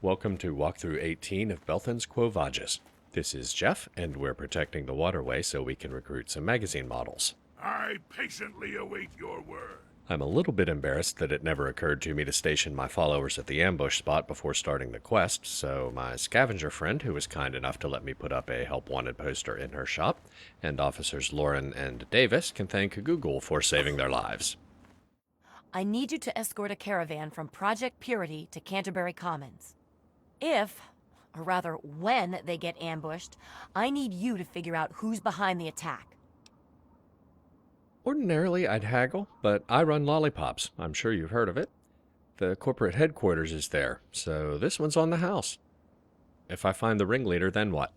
welcome to Walkthrough 18 of Belthan's Quo Vagis. This is Jeff, and we're protecting the waterway so we can recruit some magazine models. I patiently await your word. I'm a little bit embarrassed that it never occurred to me to station my followers at the ambush spot before starting the quest, so my scavenger friend, who was kind enough to let me put up a Help Wanted poster in her shop, and Officers Lauren and Davis can thank Google for saving their lives. I need you to escort a caravan from Project Purity to Canterbury Commons. If, or rather when, they get ambushed, I need you to figure out who's behind the attack. Ordinarily, I'd haggle, but I run Lolipopz. I'm sure you've heard of it. The corporate headquarters is there, so this one's on the house. If I find the ringleader, then what?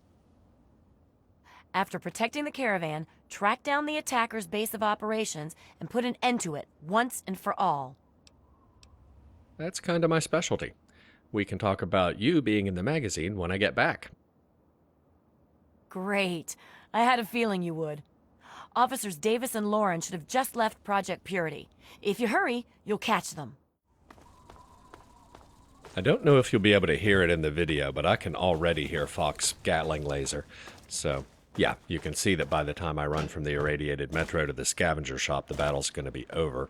After protecting the caravan, track down the attacker's base of operations and put an end to it once and for all. That's kind of my specialty. We can talk about you being in the magazine when I get back. Great. I had a feeling you would. Officers Davis and Lauren should have just left Project Purity. If you hurry, you'll catch them. I don't know if you'll be able to hear it in the video, but I can already hear Fox's Gatling laser. So, yeah, you can see that by the time I run from the irradiated metro to the scavenger shop, the battle's going to be over.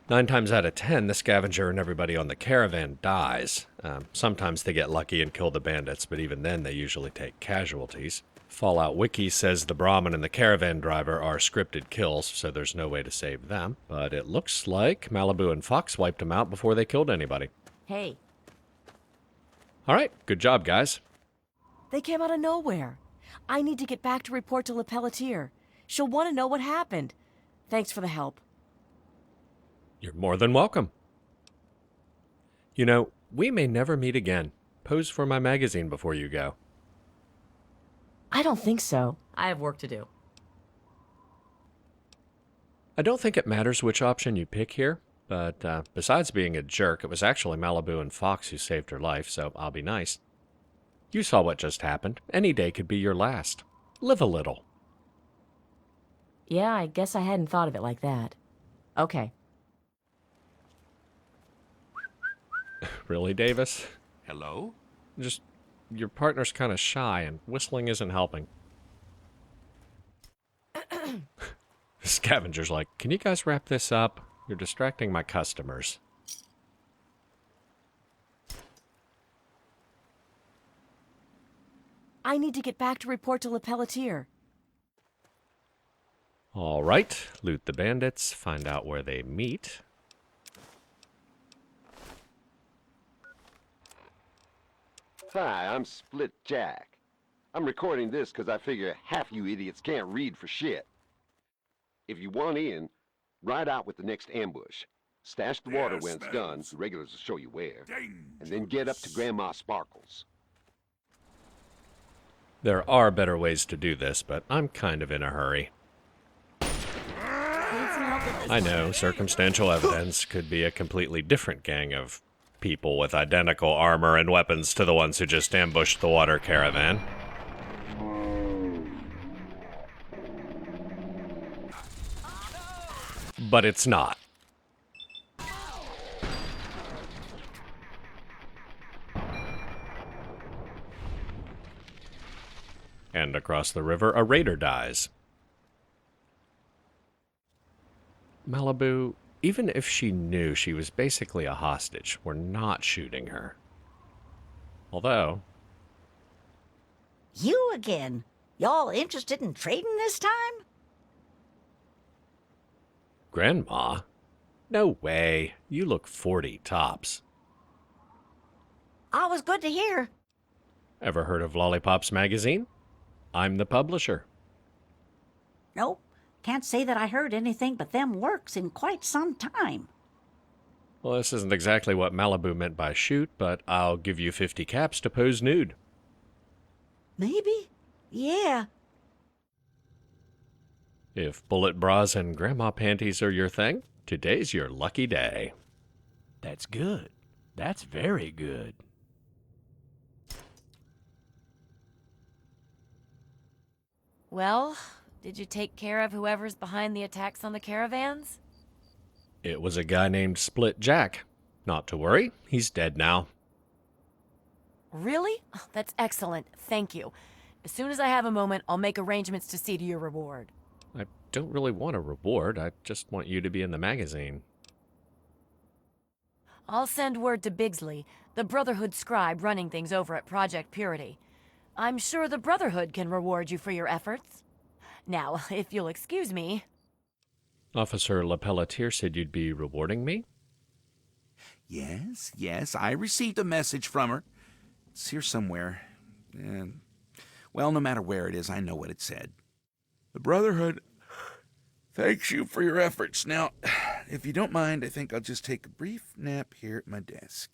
9 times out of 10, the scavenger and everybody on the caravan dies. Sometimes they get lucky and kill the bandits, but even then they usually take casualties. Fallout Wiki says the Brahmin and the caravan driver are scripted kills, so there's no way to save them. But it looks like Malibu and Fox wiped them out before they killed anybody. Hey. All right, good job, guys. They came out of nowhere. I need to get back to report to Le Pelletier. She'll want to know what happened. Thanks for the help. You're more than welcome. You know, we may never meet again. Pose for my magazine before you go. I don't think so. I have work to do. I don't think it matters which option you pick here, but besides being a jerk, it was actually Malibu and Fox who saved her life, so I'll be nice. You saw what just happened. Any day could be your last. Live a little. Yeah, I guess I hadn't thought of it like that. Okay. Really, Davis? Hello? Just, your partner's kind of shy, and whistling isn't helping. The scavenger's like, can you guys wrap this up? You're distracting my customers. I need to get back to report to Le Pelletier. All right, loot the bandits, find out where they meet. Hi, I'm Split Jack. I'm recording this because I figure half you idiots can't read for shit. If you want in, ride out with the next ambush. Stash the water when it's done, the regulars will show you where. And then get up to Grandma Sparkles. There are better ways to do this, but I'm kind of in a hurry. I know, circumstantial evidence could be a completely different gang of people with identical armor and weapons to the ones who just ambushed the water caravan. But it's not. And across the river, a raider dies. Malibu, even if she knew she was basically a hostage, we're not shooting her. Although... You again? Y'all interested in trading this time? Grandma? No way. You look 40 tops. Always good to hear. Ever heard of Lolipopz Magazine? I'm the publisher. Nope. Can't say that I heard anything but them works in quite some time. Well, this isn't exactly what Malibu meant by shoot, but I'll give you 50 caps to pose nude. Maybe? Yeah. If bullet bras and grandma panties are your thing, today's your lucky day. That's good. That's very good. Well, did you take care of whoever's behind the attacks on the caravans? It was a guy named Split Jack. Not to worry, he's dead now. Really? Oh, that's excellent. Thank you. As soon as I have a moment, I'll make arrangements to see to your reward. I don't really want a reward. I just want you to be in the magazine. I'll send word to Bigsley, the Brotherhood scribe running things over at Project Purity. I'm sure the Brotherhood can reward you for your efforts. Now, if you'll excuse me... Officer LePelletier said you'd be rewarding me? Yes, I received a message from her. It's here somewhere. Well, no matter where it is, I know what it said. The Brotherhood thanks you for your efforts. Now, if you don't mind, I think I'll just take a brief nap here at my desk.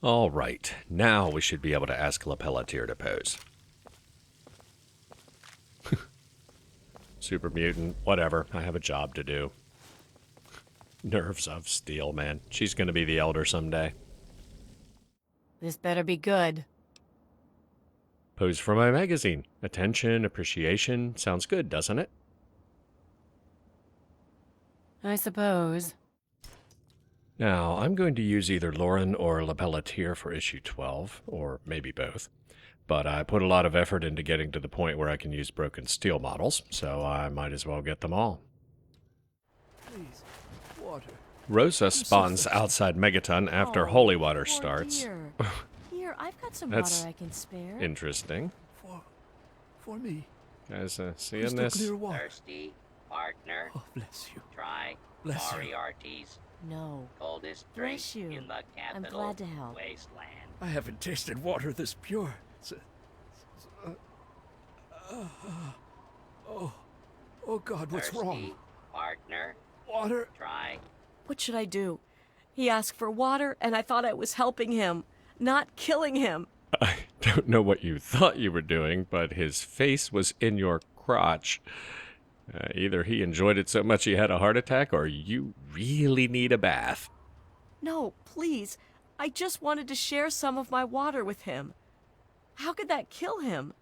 All right, now we should be able to ask LePelletier to pose. Super mutant, whatever. I have a job to do. Nerves of steel, man. She's gonna be the elder someday. This better be good. Pose for my magazine. Attention, appreciation. Sounds good, doesn't it? I suppose. Now, I'm going to use either Lauren or LePelletier for issue 12, or maybe both. But I put a lot of effort into getting to the point where I can use broken steel models, so I might as well get them all. Please, water. Rosa spawns outside Megaton after Holy Water starts. Dear. Here, I've got some That's water I can spare. Interesting. For me. Guys, seeing Crystal this? clear water. Thirsty, partner. Oh, bless you. Try Bless you. Moriarty's No. coldest drink Bless you. in the I'm capital glad to help. wasteland. I haven't tasted water this pure. Oh God, what's Thirsty, wrong? partner. Water? Try What should I do? He asked for water, and I thought I was helping him, not killing him. I don't know what you thought you were doing, but his face was in your crotch. Either he enjoyed it so much he had a heart attack, or you really need a bath. No, please. I just wanted to share some of my water with him. How could that kill him?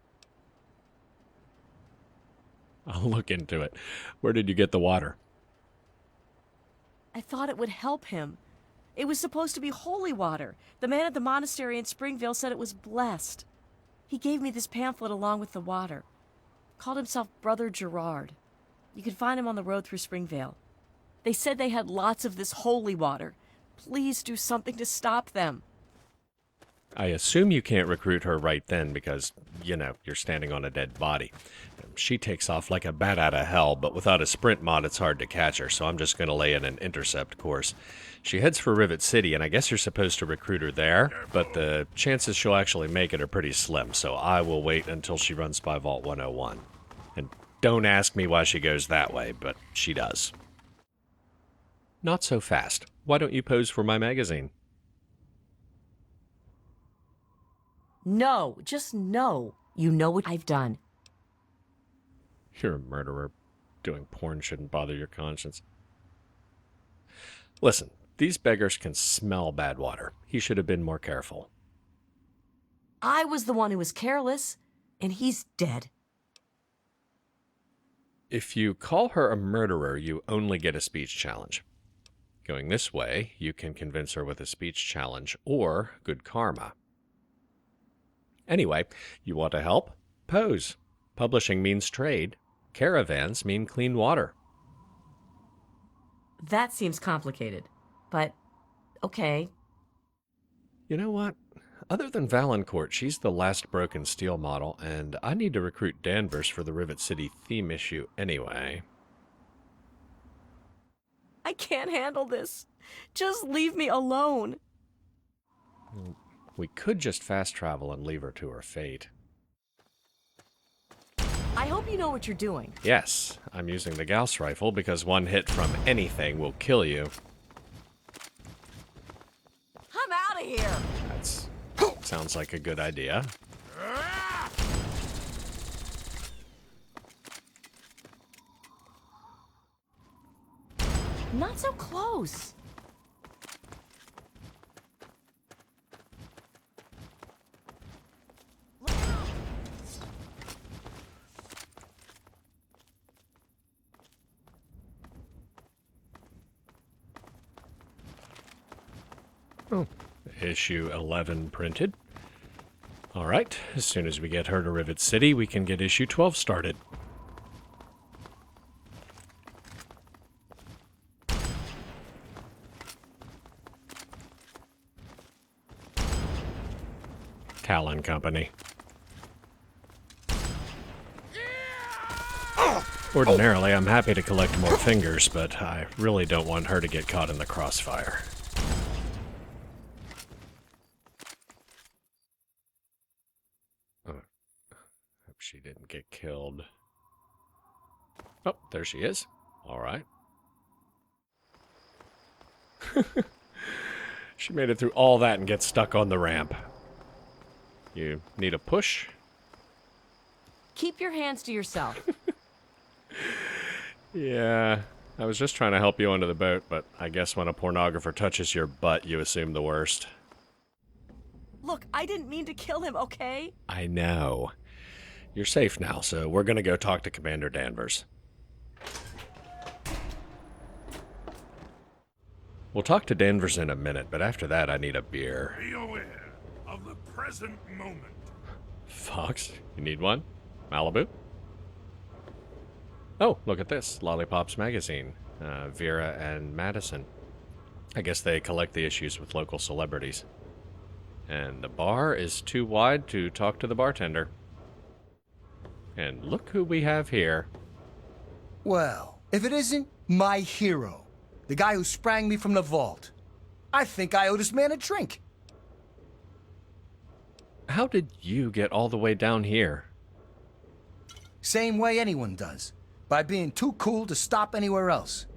I'll look into it. Where did you get the water? I thought it would help him. It was supposed to be holy water. The man at the monastery in Springville said it was blessed. He gave me this pamphlet along with the water. Called himself Brother Gerard. You can find him on the road through Springvale. They said they had lots of this holy water. Please do something to stop them. I assume you can't recruit her right then because, you know, you're standing on a dead body. She takes off like a bat out of hell, but without a sprint mod, it's hard to catch her, so I'm just going to lay in an intercept course. She heads for Rivet City, and I guess you're supposed to recruit her there, but the chances she'll actually make it are pretty slim, so I will wait until she runs by Vault 101. And don't ask me why she goes that way, but she does. Not so fast. Why don't you pose for my magazine? No, just no. You know what I've done. You're a murderer. Doing porn shouldn't bother your conscience. Listen, these beggars can smell bad water. He should have been more careful. I was the one who was careless, and he's dead. If you call her a murderer, you only get a speech challenge. Going this way, you can convince her with a speech challenge or good karma. Anyway, you want to help? Pose. Publishing means trade. Caravans mean clean water. That seems complicated, but okay. You know what? Other than Valancourt, she's the last broken steel model, and I need to recruit Danvers for the Rivet City theme issue anyway. I can't handle this. Just leave me alone. We could just fast travel and leave her to her fate. I hope you know what you're doing. Yes, I'm using the Gauss rifle because one hit from anything will kill you. I'm out of here! That sounds like a good idea. Not so close. Oh, Issue 11 printed. All right, as soon as we get her to Rivet City, we can get issue 12 started. Talon Company. Ordinarily, I'm happy to collect more fingers, but I really don't want her to get caught in the crossfire. Oh, hope she didn't get killed. Oh, there she is. All right. She made it through all that and gets stuck on the ramp. You need a push? Keep your hands to yourself. Yeah, I was just trying to help you onto the boat, but I guess when a pornographer touches your butt, you assume the worst. Look, I didn't mean to kill him, okay? I know. You're safe now, so we're gonna go talk to Commander Danvers. We'll talk to Danvers in a minute, but after that I need a beer. Be aware of the present moment. Fox, you need one? Malibu? Oh, look at this. Lolipopz Magazine. Vera and Madison. I guess they collect the issues with local celebrities. And the bar is too wide to talk to the bartender. And look who we have here. Well, if it isn't my hero, the guy who sprang me from the vault, I think I owe this man a drink. How did you get all the way down here? Same way anyone does, by being too cool to stop anywhere else.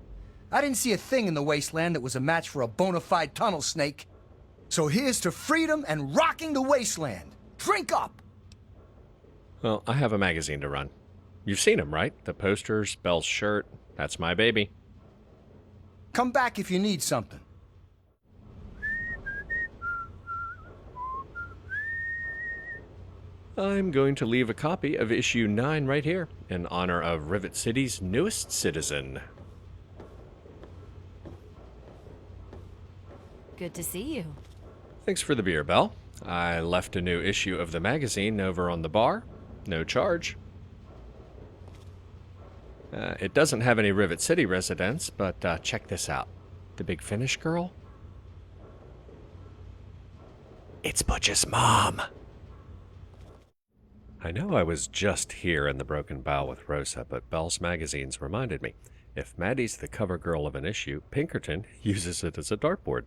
I didn't see a thing in the wasteland that was a match for a bona fide tunnel snake. So here's to freedom and rocking the wasteland. Drink up! Well, I have a magazine to run. You've seen him, right? The posters, Belle's shirt. That's my baby. Come back if you need something. I'm going to leave a copy of issue 9 right here, in honor of Rivet City's newest citizen. Good to see you. Thanks for the beer, Belle. I left a new issue of the magazine over on the bar. No charge. It doesn't have any Rivet City residents, but check this out. The Big Finish girl? It's Butch's mom! I know I was just here in the Broken Bow with Rosa, but Belle's magazines reminded me. If Maddie's the cover girl of an issue, Pinkerton uses it as a dartboard.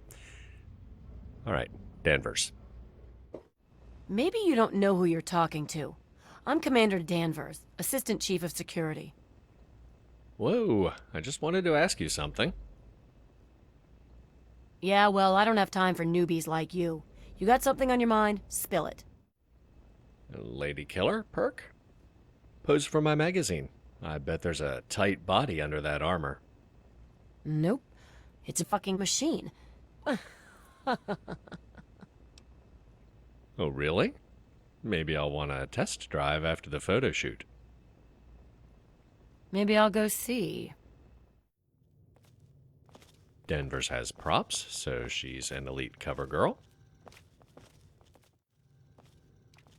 Alright, Danvers. Maybe you don't know who you're talking to. I'm Commander Danvers, Assistant Chief of Security. Whoa, I just wanted to ask you something. Yeah, well, I don't have time for newbies like you. You got something on your mind? Spill it. Lady Killer perk? Pose for my magazine. I bet there's a tight body under that armor. Nope. It's a fucking machine. Oh, really? Maybe I'll want a test drive after the photo shoot. Maybe I'll go see. Danvers has props, so she's an elite cover girl.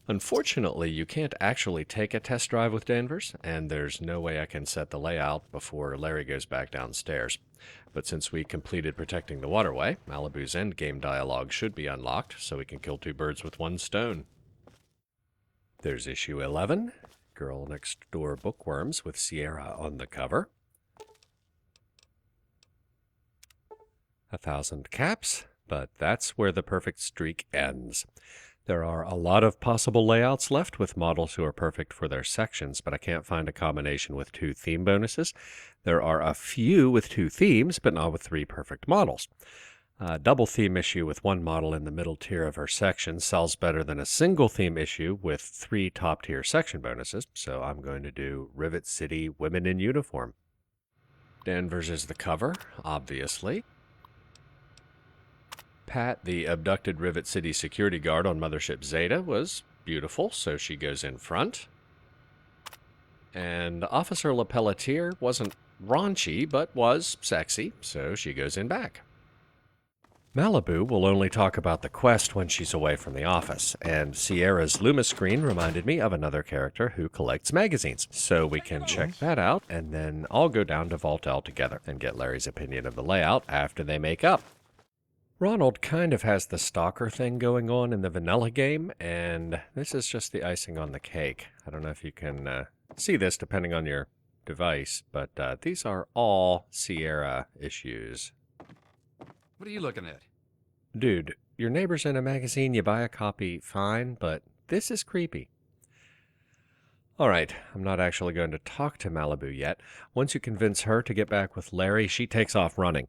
Unfortunately, you can't actually take a test drive with Danvers, and there's no way I can set the layout before Larry goes back downstairs. But since we completed protecting the waterway, Malibu's endgame dialogue should be unlocked, so we can kill two birds with one stone. There's issue 11, Girl Next Door Bookworms with Sierra on the cover. 1,000 caps, but that's where the perfect streak ends. There are a lot of possible layouts left with models who are perfect for their sections, but I can't find a combination with 2 theme bonuses. There are a few with 2 themes, but not with 3 perfect models. A double theme issue with 1 model in the middle tier of her section sells better than a single theme issue with 3 top-tier section bonuses, so I'm going to do Rivet City Women in Uniform. Danvers is the cover, obviously. Pat, the abducted Rivet City security guard on Mothership Zeta, was beautiful, so she goes in front. And Officer LePelletier wasn't raunchy, but was sexy, so she goes in back. Malibu will only talk about the quest when she's away from the office, and Sierra's Luma screen reminded me of another character who collects magazines. So we can check that out, and then I'll go down to Vault L together and get Larry's opinion of the layout after they make up. Ronald kind of has the stalker thing going on in the vanilla game, and this is just the icing on the cake. I don't know if you can see this depending on your device, but these are all Sierra issues. What are you looking at? Dude, your neighbor's in a magazine, you buy a copy, fine, but this is creepy. Alright, I'm not actually going to talk to Malibu yet. Once you convince her to get back with Larry, she takes off running.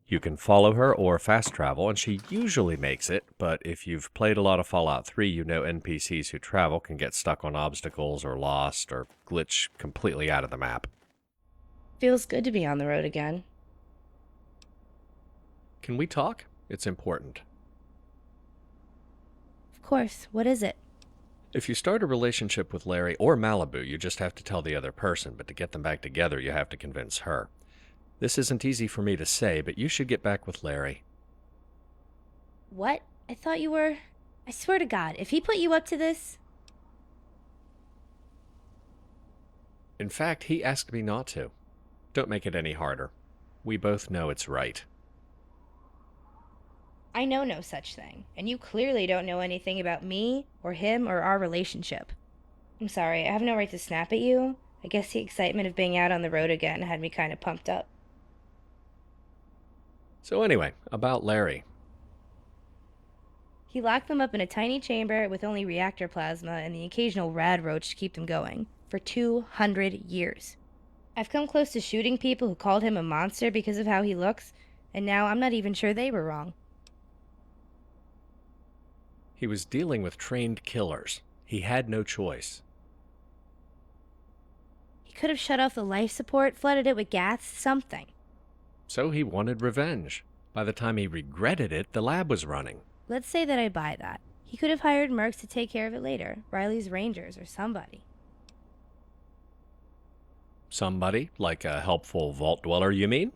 You can follow her or fast travel, and she usually makes it, but if you've played a lot of Fallout 3, you know NPCs who travel can get stuck on obstacles or lost or glitch completely out of the map. Feels good to be on the road again. Can we talk? It's important. Of course. What is it? If you start a relationship with Larry or Malibu, you just have to tell the other person, but to get them back together, you have to convince her. This isn't easy for me to say, but you should get back with Larry. What? I thought you were... I swear to God, if he put you up to this... In fact, he asked me not to. Don't make it any harder. We both know it's right. I know no such thing, and you clearly don't know anything about me, or him, or our relationship. I'm sorry, I have no right to snap at you. I guess the excitement of being out on the road again had me kind of pumped up. So anyway, about Larry. He locked them up in a tiny chamber with only reactor plasma and the occasional rad roach to keep them going, for 200 years. I've come close to shooting people who called him a monster because of how he looks, and now I'm not even sure they were wrong. He was dealing with trained killers. He had no choice. He could have shut off the life support, flooded it with gas, something. So he wanted revenge. By the time he regretted it, the lab was running. Let's say that I buy that. He could have hired mercs to take care of it later. Riley's Rangers or somebody. Somebody? Like a helpful vault dweller, you mean?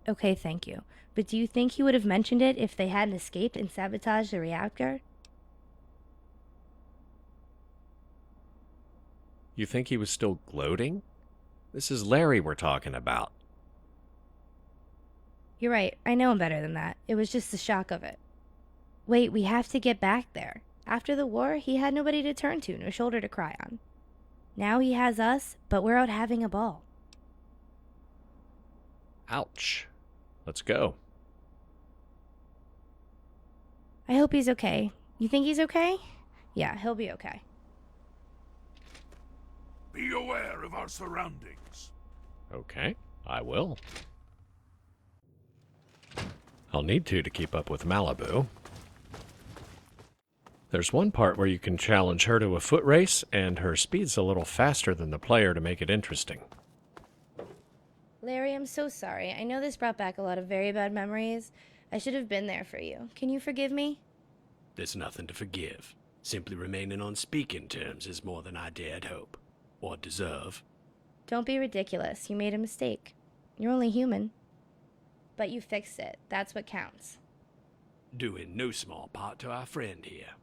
Okay, thank you. But do you think he would have mentioned it if they hadn't escaped and sabotaged the reactor? You think he was still gloating? This is Larry we're talking about. You're right. I know him better than that. It was just the shock of it. Wait, we have to get back there. After the war, he had nobody to turn to, no shoulder to cry on. Now he has us, but we're out having a ball. Ouch. Let's go. I hope he's okay. You think he's okay? Yeah, he'll be okay. Be aware of our surroundings. Okay, I will. I'll need to keep up with Malibu. There's one part where you can challenge her to a foot race, and her speed's a little faster than the player to make it interesting. Larry, I'm so sorry. I know this brought back a lot of very bad memories. I should have been there for you. Can you forgive me? There's nothing to forgive. Simply remaining on speaking terms is more than I dared hope. Or deserve. Don't be ridiculous. You made a mistake. You're only human. But you fixed it. That's what counts. Due in no small part to our friend here.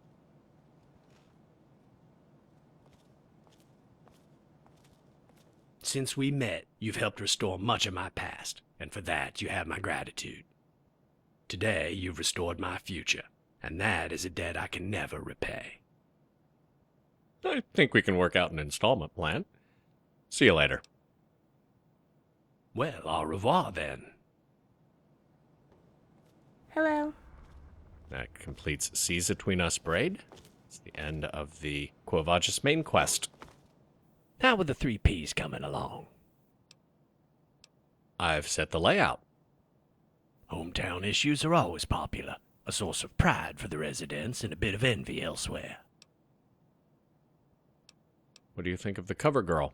Since we met, you've helped restore much of my past, and for that you have my gratitude. Today, you've restored my future, and that is a debt I can never repay. I think we can work out an installment plan. See you later. Well, au revoir then. Hello. That completes Seize Between Us Braid. It's the end of the Quo Vagis main quest. How with the 3 Ps coming along? I've set the layout. Hometown issues are always popular, a source of pride for the residents and a bit of envy elsewhere. What do you think of the cover girl?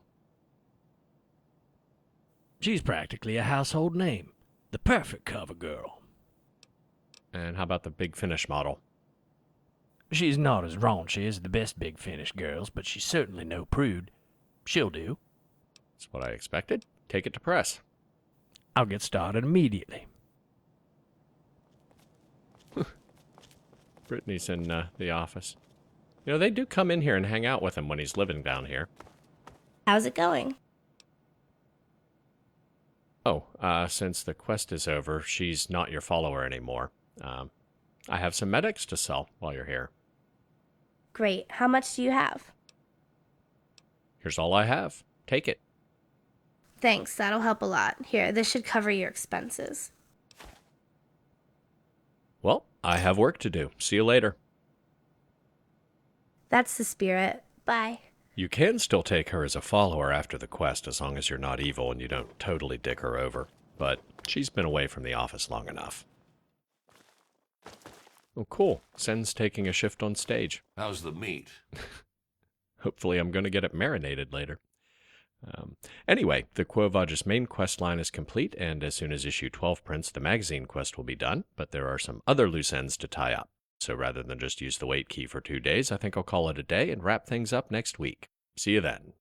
She's practically a household name. The perfect cover girl. And how about the Big Finish model? She's not as raunchy as the best Big Finish girls, but she's certainly no prude. She'll do. That's what I expected. Take it to press. I'll get started immediately. Brittany's in the office. You know, they do come in here and hang out with him when he's living down here. How's it going? Oh, since the quest is over, she's not your follower anymore. I have some medics to sell while you're here. Great. How much do you have? Here's all I have. Take it. Thanks, that'll help a lot. Here, this should cover your expenses. Well, I have work to do. See you later. That's the spirit. Bye. You can still take her as a follower after the quest as long as you're not evil and you don't totally dick her over. But she's been away from the office long enough. Oh, cool. Sen's taking a shift on stage. How's the meat? Hopefully I'm going to get it marinated later. Anyway, the Quo Vagis main quest line is complete, and as soon as issue 12 prints, the magazine quest will be done, but there are some other loose ends to tie up. So rather than just use the wait key for 2 days, I think I'll call it a day and wrap things up next week. See you then.